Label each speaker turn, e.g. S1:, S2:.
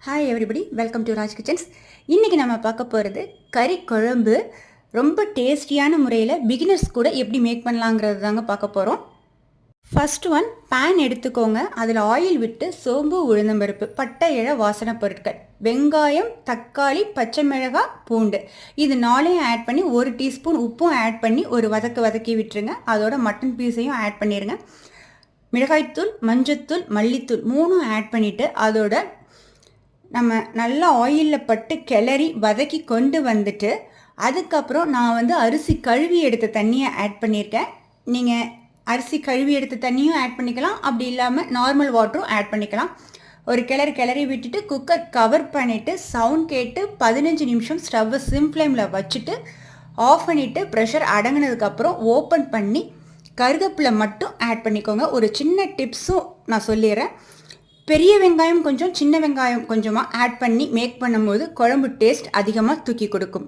S1: Hi everybody, welcome to Raj kitchens. இன்றைக்கி நம்ம பார்க்க போகிறது கறி குழம்பு. ரொம்ப டேஸ்டியான முறையில் பிகினர்ஸ் கூட எப்படி மேக் பண்ணலாங்கிறது தாங்க பார்க்க போகிறோம். ஃபர்ஸ்ட் ஒன், பேன் எடுத்துக்கோங்க. அதில் ஆயில் விட்டு சோம்பு, உளுந்தம்பருப்பு, பட்டை, இலை, வாசனை பொருட்கள், வெங்காயம், தக்காளி, பச்சை மிளகாய், பூண்டு, இது நாளையும் ஆட் பண்ணி 1 டீஸ்பூன் உப்பும் ஆட் பண்ணி ஒரு வதக்கி விட்டுருங்க. அதோட மட்டன் பீஸையும் ஆட் பண்ணிடுங்க. மிளகாய்த்தூள், மஞ்சத்தூள், மல்லித்தூள் 3ம் ஆட் பண்ணிவிட்டு அதோட நம்ம நல்லா ஆயிலில் பட்டு கிளறி வதக்கி கொண்டு வந்துட்டு அதுக்கப்புறம் நான் அரிசி கழுவி எடுத்த தண்ணியை ஆட் பண்ணியிருக்கேன். நீங்கள் அரிசி கழுவி எடுத்த தண்ணியும் ஆட் பண்ணிக்கலாம், அப்படி இல்லாமல் நார்மல் வாட்டரும் ஆட் பண்ணிக்கலாம். ஒரு கிளறி விட்டுட்டு குக்கர் கவர் பண்ணிவிட்டு சவுண்ட் கேட்டு 15 நிமிஷம் ஸ்டவ்வை சிம் ஃப்ளேமில் வச்சுட்டு ஆஃப் பண்ணிவிட்டு ப்ரெஷர் அடங்கினதுக்கப்புறம் ஓப்பன் பண்ணி கருவேப்பிலை மட்டும் ஆட் பண்ணிக்கோங்க. ஒரு சின்ன டிப்ஸும் நான் சொல்லிடுறேன். பெரிய வெங்காயம் கொஞ்சம், சின்ன வெங்காயம் கொஞ்சமாக ஆட் பண்ணி மேக் பண்ணும்போது குழம்பு டேஸ்ட் அதிகமாக தூக்கி கொடுக்கும்.